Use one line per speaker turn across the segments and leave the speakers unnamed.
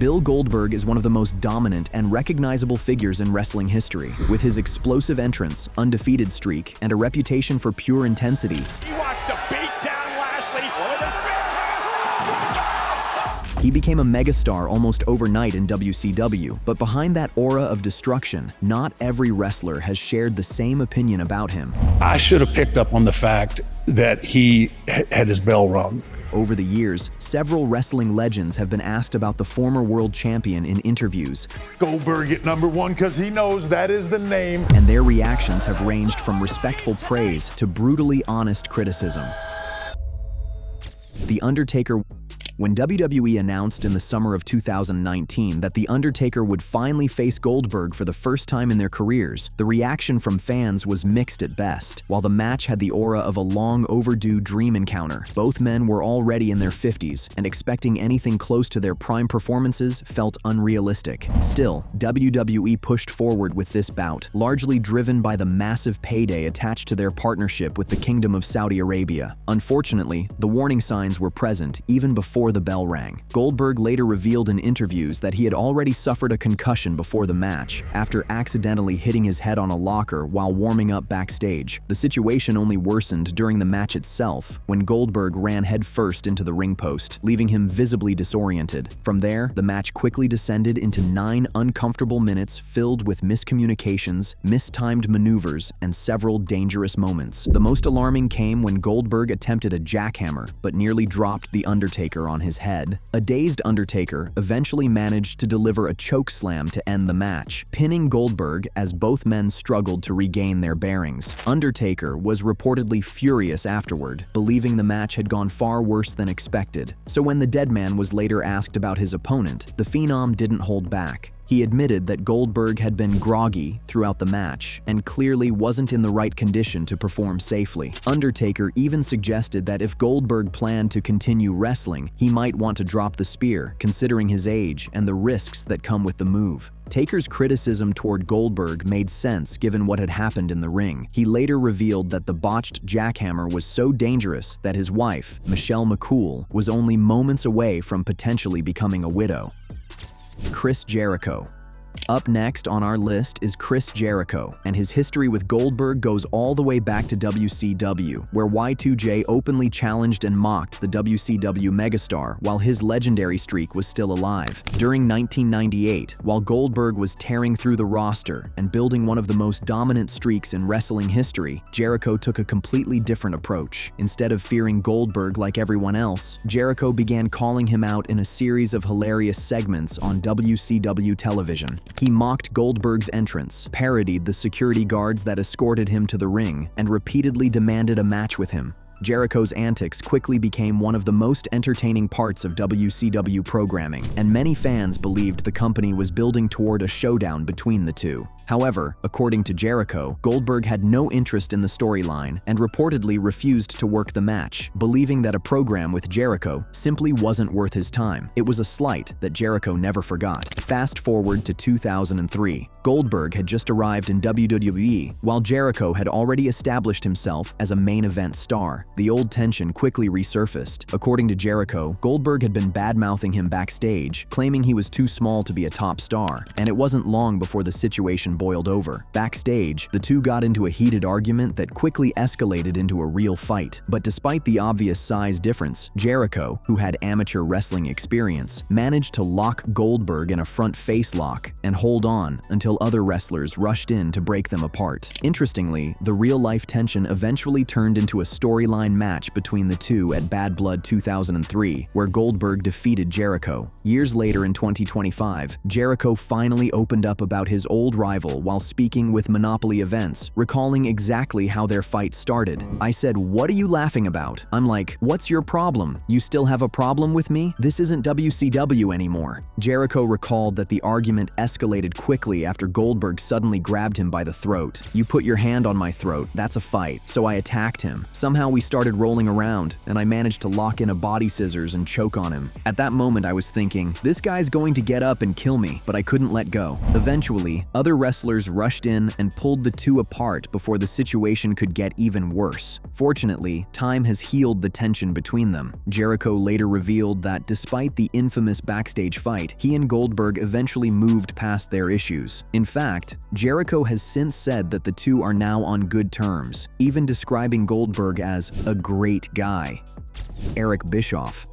Bill Goldberg is one of the most dominant and recognizable figures in wrestling history. With his explosive entrance, undefeated streak, and a reputation for pure intensity,
he wants to beat down Lashley.
he became a megastar almost overnight in WCW. But behind that aura of destruction, not every wrestler has shared the same opinion about him.
I should have picked up on the fact that he had his bell rung.
Over the years, several wrestling legends have been asked about the former world champion in interviews.
Goldberg at #1 because he knows that is the name.
And their reactions have ranged from respectful praise to brutally honest criticism. The Undertaker. When WWE announced in the summer of 2019 that The Undertaker would finally face Goldberg for the first time in their careers, the reaction from fans was mixed at best. While the match had the aura of a long overdue dream encounter, both men were already in their 50s, and expecting anything close to their prime performances felt unrealistic. Still, WWE pushed forward with this bout, largely driven by the massive payday attached to their partnership with the Kingdom of Saudi Arabia. Unfortunately, the warning signs were present even before the bell rang. Goldberg later revealed in interviews that he had already suffered a concussion before the match, after accidentally hitting his head on a locker while warming up backstage. The situation only worsened during the match itself, when Goldberg ran headfirst into the ring post, leaving him visibly disoriented. From there, the match quickly descended into 9 uncomfortable minutes filled with miscommunications, mistimed maneuvers, and several dangerous moments. The most alarming came when Goldberg attempted a jackhammer, but nearly dropped The Undertaker on his head. A dazed Undertaker eventually managed to deliver a chokeslam to end the match, pinning Goldberg as both men struggled to regain their bearings. Undertaker was reportedly furious afterward, believing the match had gone far worse than expected. So when the dead man was later asked about his opponent, the Phenom didn't hold back. He admitted that Goldberg had been groggy throughout the match and clearly wasn't in the right condition to perform safely. Undertaker even suggested that if Goldberg planned to continue wrestling, he might want to drop the spear, considering his age and the risks that come with the move. Taker's criticism toward Goldberg made sense given what had happened in the ring. He later revealed that the botched jackhammer was so dangerous that his wife, Michelle McCool, was only moments away from potentially becoming a widow. Chris Jericho. Up next on our list is Chris Jericho, and his history with Goldberg goes all the way back to WCW, where Y2J openly challenged and mocked the WCW megastar while his legendary streak was still alive. During 1998, while Goldberg was tearing through the roster and building one of the most dominant streaks in wrestling history, Jericho took a completely different approach. Instead of fearing Goldberg like everyone else, Jericho began calling him out in a series of hilarious segments on WCW television. He mocked Goldberg's entrance, parodied the security guards that escorted him to the ring, and repeatedly demanded a match with him. Jericho's antics quickly became one of the most entertaining parts of WCW programming, and many fans believed the company was building toward a showdown between the two. However, according to Jericho, Goldberg had no interest in the storyline and reportedly refused to work the match, believing that a program with Jericho simply wasn't worth his time. It was a slight that Jericho never forgot. Fast forward to 2003. Goldberg had just arrived in WWE, while Jericho had already established himself as a main event star. The old tension quickly resurfaced. According to Jericho, Goldberg had been bad-mouthing him backstage, claiming he was too small to be a top star, and it wasn't long before the situation boiled over. Backstage, the two got into a heated argument that quickly escalated into a real fight. But despite the obvious size difference, Jericho, who had amateur wrestling experience, managed to lock Goldberg in a front face lock and hold on until other wrestlers rushed in to break them apart. Interestingly, the real-life tension eventually turned into a storyline match between the two at Bad Blood 2003, where Goldberg defeated Jericho. Years later in 2025, Jericho finally opened up about his old rival while speaking with Monopoly Events, recalling exactly how their fight started. "I said, 'What are you laughing about?' I'm like, 'What's your problem? You still have a problem with me? This isn't WCW anymore.'" Jericho recalled that the argument escalated quickly after Goldberg suddenly grabbed him by the throat. "You put your hand on my throat, that's a fight." So I attacked him. Somehow we started rolling around, and I managed to lock in a body scissors and choke on him. At that moment, I was thinking, this guy's going to get up and kill me, but I couldn't let go. Eventually, other wrestlers rushed in and pulled the two apart before the situation could get even worse. Fortunately, time has healed the tension between them. Jericho later revealed that despite the infamous backstage fight, he and Goldberg eventually moved past their issues. In fact, Jericho has since said that the two are now on good terms, even describing Goldberg as a great guy. Eric Bischoff.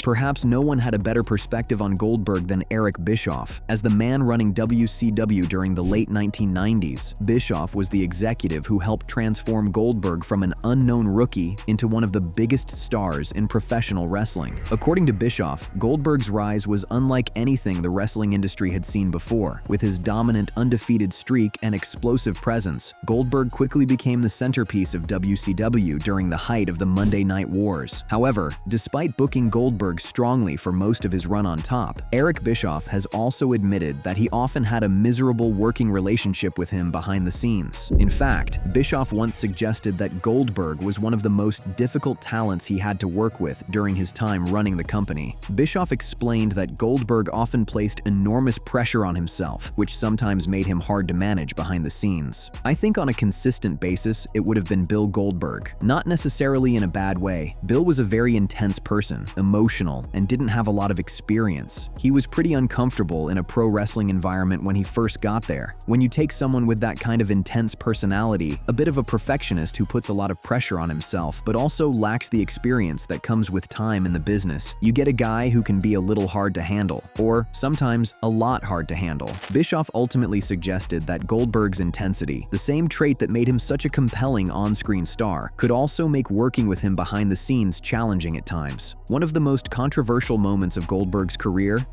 Perhaps no one had a better perspective on Goldberg than Eric Bischoff. As the man running WCW during the late 1990s, Bischoff was the executive who helped transform Goldberg from an unknown rookie into one of the biggest stars in professional wrestling. According to Bischoff, Goldberg's rise was unlike anything the wrestling industry had seen before. With his dominant undefeated streak and explosive presence, Goldberg quickly became the centerpiece of WCW during the height of the Monday Night Wars. However, despite booking Goldberg strongly for most of his run on top, Eric Bischoff has also admitted that he often had a miserable working relationship with him behind the scenes. In fact, Bischoff once suggested that Goldberg was one of the most difficult talents he had to work with during his time running the company. Bischoff explained that Goldberg often placed enormous pressure on himself, which sometimes made him hard to manage behind the scenes. I think on a consistent basis, it would have been Bill Goldberg. Not necessarily in a bad way. Bill was a very intense person, emotional, and didn't have a lot of experience. He was pretty uncomfortable in a pro wrestling environment when he first got there. When you take someone with that kind of intense personality, a bit of a perfectionist who puts a lot of pressure on himself, but also lacks the experience that comes with time in the business, you get a guy who can be a little hard to handle, or sometimes a lot hard to handle. Bischoff ultimately suggested that Goldberg's intensity, the same trait that made him such a compelling on-screen star, could also make working with him behind the scenes challenging at times. One of the most controversial moments of Goldberg's career,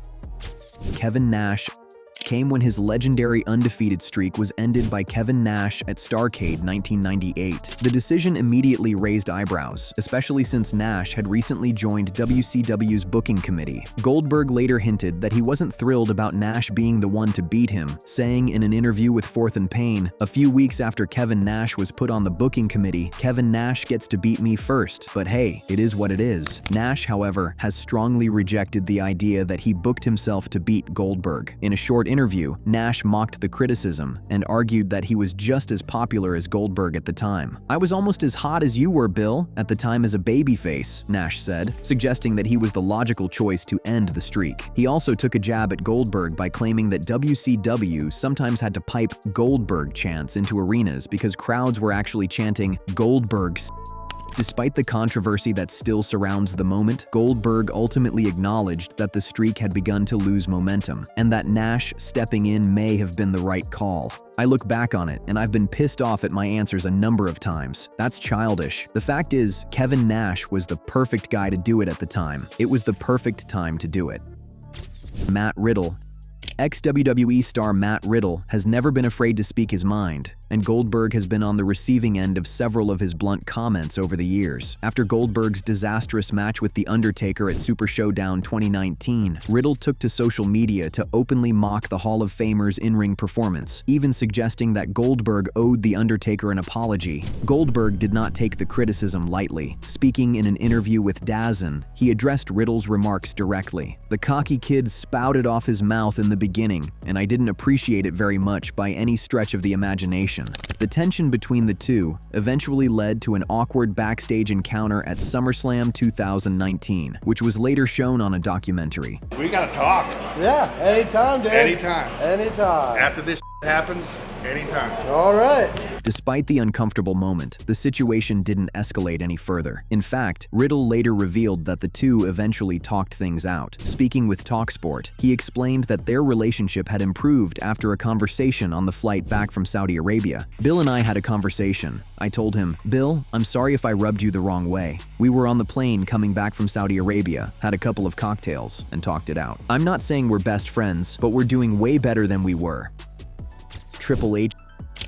Kevin Nash, came when his legendary undefeated streak was ended by Kevin Nash at Starrcade 1998. The decision immediately raised eyebrows, especially since Nash had recently joined WCW's booking committee. Goldberg later hinted that he wasn't thrilled about Nash being the one to beat him, saying in an interview with Fourth and Pain, "A few weeks after Kevin Nash was put on the booking committee, Kevin Nash gets to beat me first, but hey, it is what it is." Nash, however, has strongly rejected the idea that he booked himself to beat Goldberg. In a short interview, Nash mocked the criticism and argued that he was just as popular as Goldberg at the time. "I was almost as hot as you were, Bill, at the time as a babyface," Nash said, suggesting that he was the logical choice to end the streak. He also took a jab at Goldberg by claiming that WCW sometimes had to pipe Goldberg chants into arenas because crowds were actually chanting Goldberg's. Despite the controversy that still surrounds the moment, Goldberg ultimately acknowledged that the streak had begun to lose momentum, and that Nash stepping in may have been the right call. "I look back on it, and I've been pissed off at my answers a number of times. That's childish. The fact is, Kevin Nash was the perfect guy to do it at the time. It was the perfect time to do it." Matt Riddle. Ex-WWE star Matt Riddle has never been afraid to speak his mind, and Goldberg has been on the receiving end of several of his blunt comments over the years. After Goldberg's disastrous match with The Undertaker at Super Showdown 2019, Riddle took to social media to openly mock the Hall of Famer's in-ring performance, even suggesting that Goldberg owed The Undertaker an apology. Goldberg did not take the criticism lightly. Speaking in an interview with DAZN, he addressed Riddle's remarks directly. "The cocky kid spouted off his mouth in the beginning, and I didn't appreciate it very much by any stretch of the imagination." The tension between the two eventually led to an awkward backstage encounter at SummerSlam 2019, which was later shown on a documentary.
We gotta talk.
Yeah, anytime, dude.
Anytime.
Anytime.
After this happens, anytime.
All right.
Despite the uncomfortable moment, the situation didn't escalate any further. In fact, Riddle later revealed that the two eventually talked things out. Speaking with TalkSport, he explained that their relationship had improved after a conversation on the flight back from Saudi Arabia. "Bill and I had a conversation. I told him, 'Bill, I'm sorry if I rubbed you the wrong way. We were on the plane coming back from Saudi Arabia, had a couple of cocktails, and talked it out. I'm not saying we're best friends, but we're doing way better than we were.'" Triple H.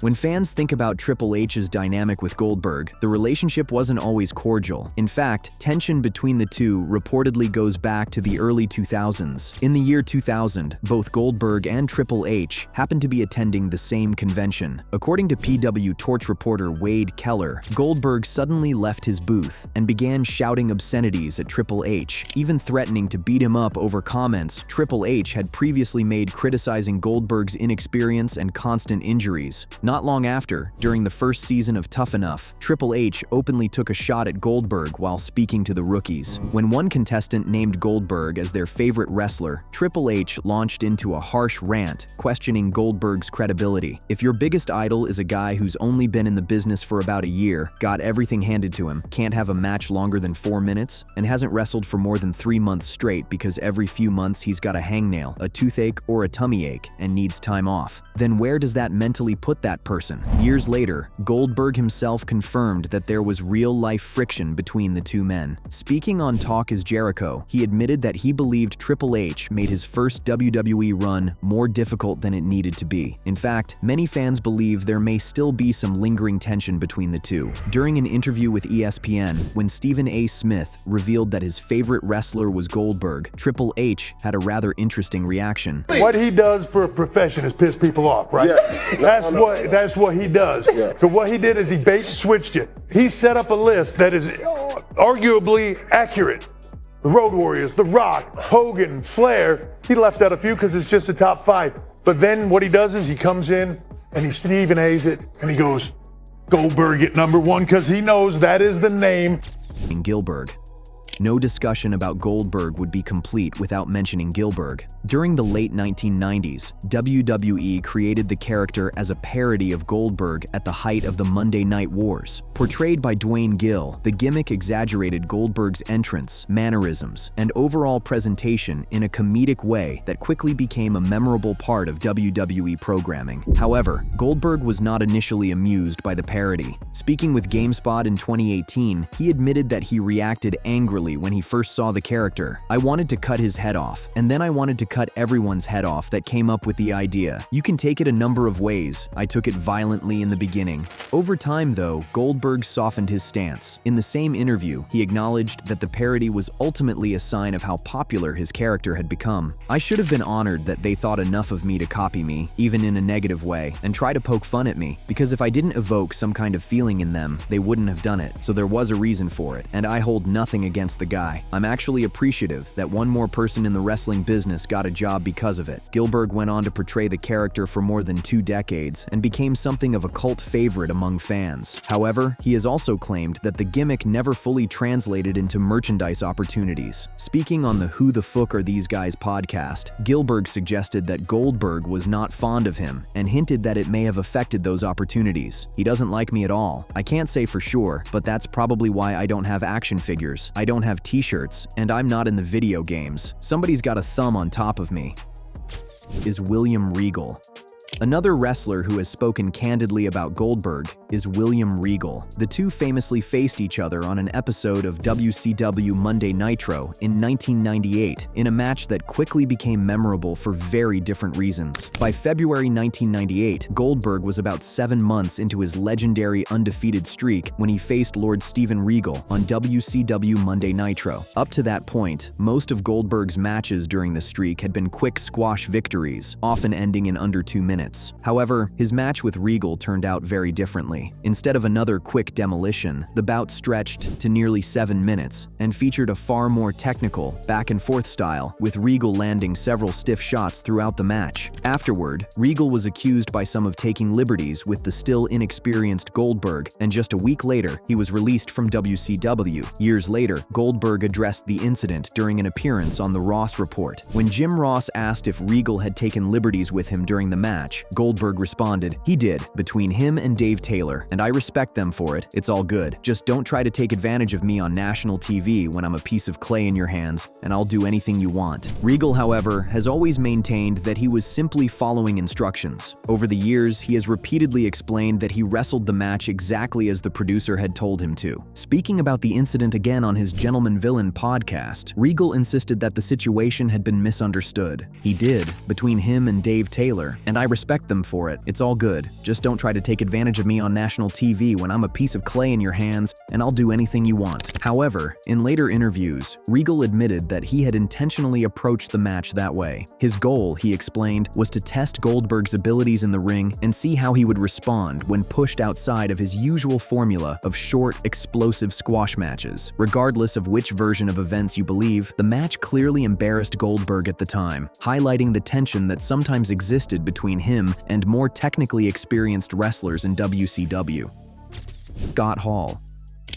When fans think about Triple H's dynamic with Goldberg, the relationship wasn't always cordial. In fact, tension between the two reportedly goes back to the early 2000s. In the year 2000, both Goldberg and Triple H happened to be attending the same convention. According to PW Torch reporter Wade Keller, Goldberg suddenly left his booth and began shouting obscenities at Triple H, even threatening to beat him up over comments Triple H had previously made criticizing Goldberg's inexperience and constant injuries. Not long after, during the first season of Tough Enough, Triple H openly took a shot at Goldberg while speaking to the rookies. When one contestant named Goldberg as their favorite wrestler, Triple H launched into a harsh rant, questioning Goldberg's credibility. If your biggest idol is a guy who's only been in the business for about a year, got everything handed to him, can't have a match longer than 4 minutes, and hasn't wrestled for more than 3 months straight because every few months he's got a hangnail, a toothache, or a tummy ache, and needs time off, then where does that mentally put that person? Years later, Goldberg himself confirmed that there was real-life friction between the two men. Speaking on Talk is Jericho, he admitted that he believed Triple H made his first WWE run more difficult than it needed to be. In fact, many fans believe there may still be some lingering tension between the two. During an interview with ESPN, when Stephen A. Smith revealed that his favorite wrestler was Goldberg, Triple H had a rather interesting reaction.
What he does for a profession is piss people off, right?
Yeah.
That's what he does.
Yeah.
So what he did is he bait switched it. He set up a list that is arguably accurate. The Road Warriors, The Rock, Hogan, Flair. He left out a few because it's just the top 5. But then what he does is he comes in and he Stephen A's it and he goes, Goldberg at number 1 because he knows that is the name.
Gilberg. No discussion about Goldberg would be complete without mentioning Gilberg. During the late 1990s, WWE created the character as a parody of Goldberg at the height of the Monday Night Wars. Portrayed by Dwayne Gill, the gimmick exaggerated Goldberg's entrance, mannerisms, and overall presentation in a comedic way that quickly became a memorable part of WWE programming. However, Goldberg was not initially amused by the parody. Speaking with GameSpot in 2018, he admitted that he reacted angrily when he first saw the character. I wanted to cut his head off, and then I wanted to cut everyone's head off that came up with the idea. You can take it a number of ways. I took it violently in the beginning. Over time, though, Goldberg softened his stance. In the same interview, he acknowledged that the parody was ultimately a sign of how popular his character had become. I should have been honored that they thought enough of me to copy me, even in a negative way, and try to poke fun at me, because if I didn't evoke some kind of feeling in them, they wouldn't have done it. So there was a reason for it, and I hold nothing against the guy. I'm actually appreciative that one more person in the wrestling business got a job because of it. Gilberg went on to portray the character for more than 2 decades and became something of a cult favorite among fans. However, he has also claimed that the gimmick never fully translated into merchandise opportunities. Speaking on the Who the Fuck Are These Guys podcast, Gilberg suggested that Goldberg was not fond of him and hinted that it may have affected those opportunities. He doesn't like me at all. I can't say for sure, but that's probably why I don't have action figures. I don't have t-shirts, and I'm not in the video games. Somebody's got a thumb on top of me. Is William Regal. Another wrestler who has spoken candidly about Goldberg is William Regal. The two famously faced each other on an episode of WCW Monday Nitro in 1998 in a match that quickly became memorable for very different reasons. By February 1998, Goldberg was about 7 months into his legendary undefeated streak when he faced Lord Steven Regal on WCW Monday Nitro. Up to that point, most of Goldberg's matches during the streak had been quick squash victories, often ending in under 2 minutes. However, his match with Regal turned out very differently. Instead of another quick demolition, the bout stretched to nearly 7 minutes and featured a far more technical, back-and-forth style, with Regal landing several stiff shots throughout the match. Afterward, Regal was accused by some of taking liberties with the still inexperienced Goldberg, and just a week later, he was released from WCW. Years later, Goldberg addressed the incident during an appearance on The Ross Report. When Jim Ross asked if Regal had taken liberties with him during the match, Goldberg responded, "He did, between him and Dave Taylor, and I respect them for it. It's all good. Just don't try to take advantage of me on national TV when I'm a piece of clay in your hands, and I'll do anything you want." Regal, however, has always maintained that he was simply following instructions. Over the years, he has repeatedly explained that he wrestled the match exactly as the producer had told him to. Speaking about the incident again on his Gentleman Villain podcast, Regal insisted that the situation had been misunderstood. He did, between him and Dave Taylor, and I respect respect them for it. It's all good. Just don't try to take advantage of me on national TV when I'm a piece of clay in your hands, and I'll do anything you want." However, in later interviews, Regal admitted that he had intentionally approached the match that way. His goal, he explained, was to test Goldberg's abilities in the ring and see how he would respond when pushed outside of his usual formula of short, explosive squash matches. Regardless of which version of events you believe, the match clearly embarrassed Goldberg at the time, highlighting the tension that sometimes existed between him and more technically experienced wrestlers in WCW. Scott Hall.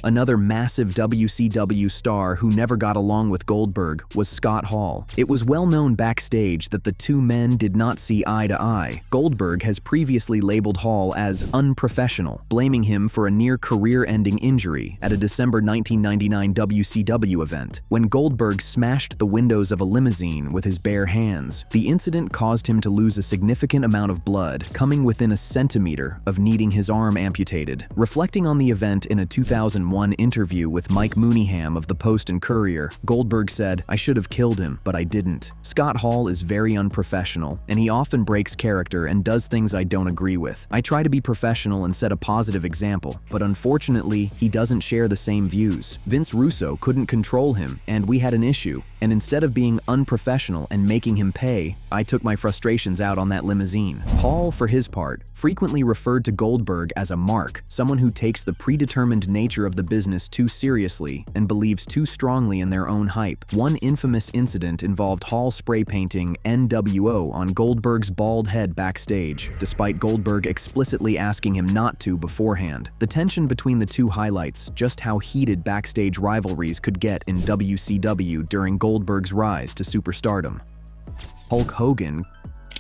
Another massive WCW star who never got along with Goldberg was Scott Hall. It was well known backstage that the two men did not see eye to eye. Goldberg has previously labeled Hall as unprofessional, blaming him for a near career-ending injury at a December 1999 WCW event. When Goldberg smashed the windows of a limousine with his bare hands, the incident caused him to lose a significant amount of blood, coming within a centimeter of needing his arm amputated. Reflecting on the event in a 2001 interview with Mike Mooneyham of the Post and Courier, Goldberg said, "I should have killed him, but I didn't." Scott Hall is very unprofessional, and he often breaks character and does things I don't agree with. I try to be professional and set a positive example, but unfortunately, he doesn't share the same views. Vince Russo couldn't control him, and we had an issue, and instead of being unprofessional and making him pay, I took my frustrations out on that limousine. Hall, for his part, frequently referred to Goldberg as a mark, someone who takes the predetermined nature of the business too seriously and believes too strongly in their own hype. One infamous incident involved Hall spray painting NWO on Goldberg's bald head backstage, despite Goldberg explicitly asking him not to beforehand. The tension between the two highlights just how heated backstage rivalries could get in WCW during Goldberg's rise to superstardom. Hulk Hogan.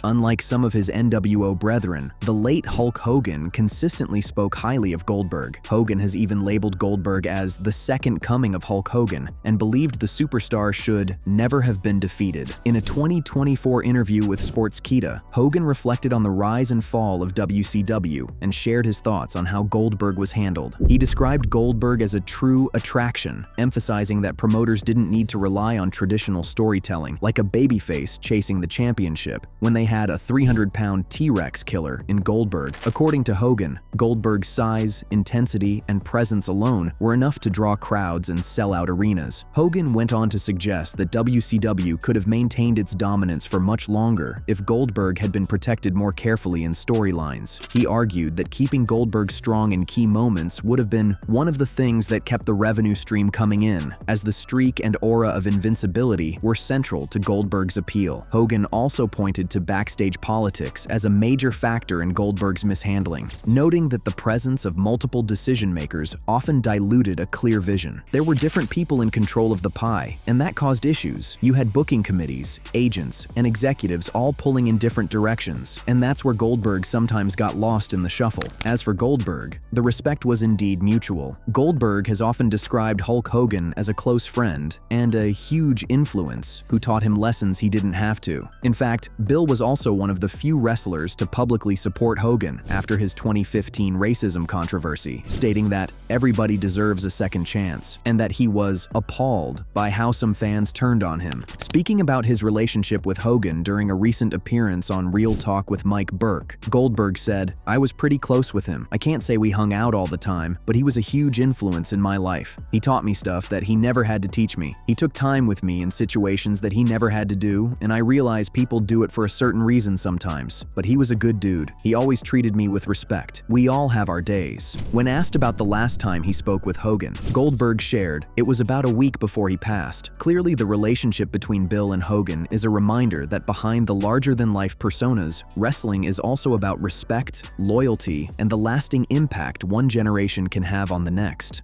Unlike some of his NWO brethren, the late Hulk Hogan consistently spoke highly of Goldberg. Hogan has even labeled Goldberg as the second coming of Hulk Hogan and believed the superstar should never have been defeated. In a 2024 interview with Sportskeeda, Hogan reflected on the rise and fall of WCW and shared his thoughts on how Goldberg was handled. He described Goldberg as a true attraction, emphasizing that promoters didn't need to rely on traditional storytelling, like a babyface chasing the championship, when they had a 300-pound T-Rex killer in Goldberg. According to Hogan, Goldberg's size, intensity, and presence alone were enough to draw crowds and sell out arenas. Hogan went on to suggest that WCW could have maintained its dominance for much longer if Goldberg had been protected more carefully in storylines. He argued that keeping Goldberg strong in key moments would have been one of the things that kept the revenue stream coming in, as the streak and aura of invincibility were central to Goldberg's appeal. Hogan also pointed to backstage politics as a major factor in Goldberg's mishandling, noting that the presence of multiple decision-makers often diluted a clear vision. There were different people in control of the pie, and that caused issues. You had booking committees, agents, and executives all pulling in different directions, and that's where Goldberg sometimes got lost in the shuffle. As for Goldberg, the respect was indeed mutual. Goldberg has often described Hulk Hogan as a close friend and a huge influence who taught him lessons he didn't have to. In fact, Bill was also one of the few wrestlers to publicly support Hogan after his 2015 racism controversy, stating that everybody deserves a second chance, and that he was appalled by how some fans turned on him. Speaking about his relationship with Hogan during a recent appearance on Real Talk with Mike Burke, Goldberg said, "I was pretty close with him. I can't say we hung out all the time, but he was a huge influence in my life. He taught me stuff that he never had to teach me. He took time with me in situations that he never had to do, and I realize people do it for a certain reason sometimes, but he was a good dude. He always treated me with respect. We all have our days." When asked about the last time he spoke with Hogan, Goldberg shared, "It was about a week before he passed." Clearly, the relationship between Bill and Hogan is a reminder that behind the larger-than-life personas, wrestling is also about respect, loyalty, and the lasting impact one generation can have on the next.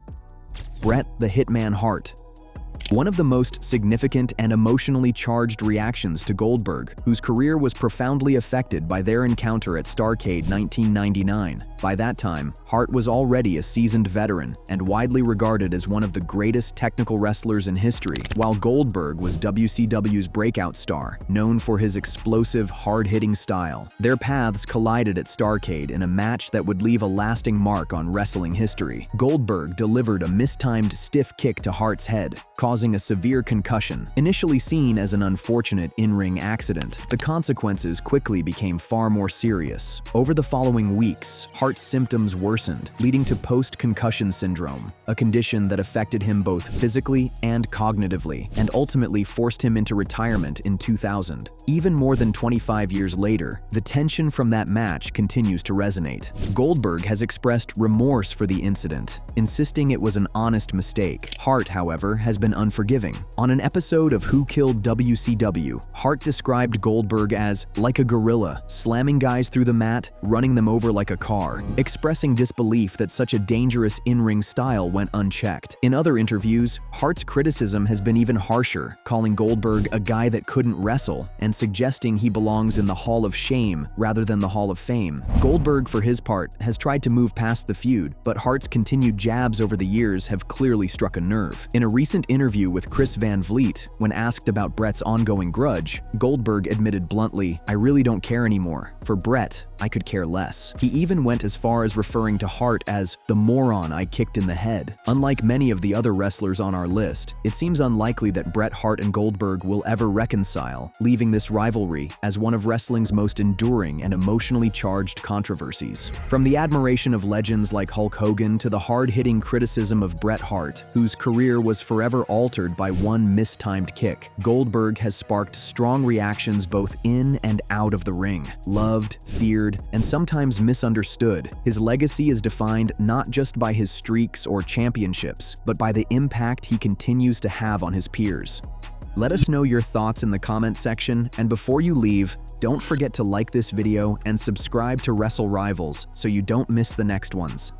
Bret the Hitman Hart. One of the most significant and emotionally charged reactions to Goldberg, whose career was profoundly affected by their encounter at Starrcade 1999. By that time, Hart was already a seasoned veteran and widely regarded as one of the greatest technical wrestlers in history, while Goldberg was WCW's breakout star, known for his explosive, hard-hitting style. Their paths collided at Starrcade in a match that would leave a lasting mark on wrestling history. Goldberg delivered a mistimed stiff kick to Hart's head, causing causing a severe concussion. Initially seen as an unfortunate in-ring accident, the consequences quickly became far more serious. Over the following weeks, Hart's symptoms worsened, leading to post-concussion syndrome, a condition that affected him both physically and cognitively, and ultimately forced him into retirement in 2000. Even more than 25 years later, the tension from that match continues to resonate. Goldberg has expressed remorse for the incident, insisting it was an honest mistake. Hart, however, has been unforgiving. On an episode of Who Killed WCW, Hart described Goldberg as like a gorilla, slamming guys through the mat, running them over like a car, expressing disbelief that such a dangerous in-ring style went unchecked. In other interviews, Hart's criticism has been even harsher, calling Goldberg a guy that couldn't wrestle and suggesting he belongs in the Hall of Shame rather than the Hall of Fame. Goldberg, for his part, has tried to move past the feud, but Hart's continued jabs over the years have clearly struck a nerve. In a recent interview with Chris Van Vliet, when asked about Bret's ongoing grudge, Goldberg admitted bluntly, "I really don't care anymore. For Bret, I could care less." He even went as far as referring to Hart as the moron I kicked in the head. Unlike many of the other wrestlers on our list, it seems unlikely that Bret Hart and Goldberg will ever reconcile, leaving this rivalry as one of wrestling's most enduring and emotionally charged controversies. From the admiration of legends like Hulk Hogan to the hard-hitting criticism of Bret Hart, whose career was forever altered by one mistimed kick, Goldberg has sparked strong reactions both in and out of the ring. Loved, feared, and sometimes misunderstood, his legacy is defined not just by his streaks or championships, but by the impact he continues to have on his peers. Let us know your thoughts in the comment section, and before you leave, don't forget to like this video and subscribe to Wrestle Rivals so you don't miss the next ones.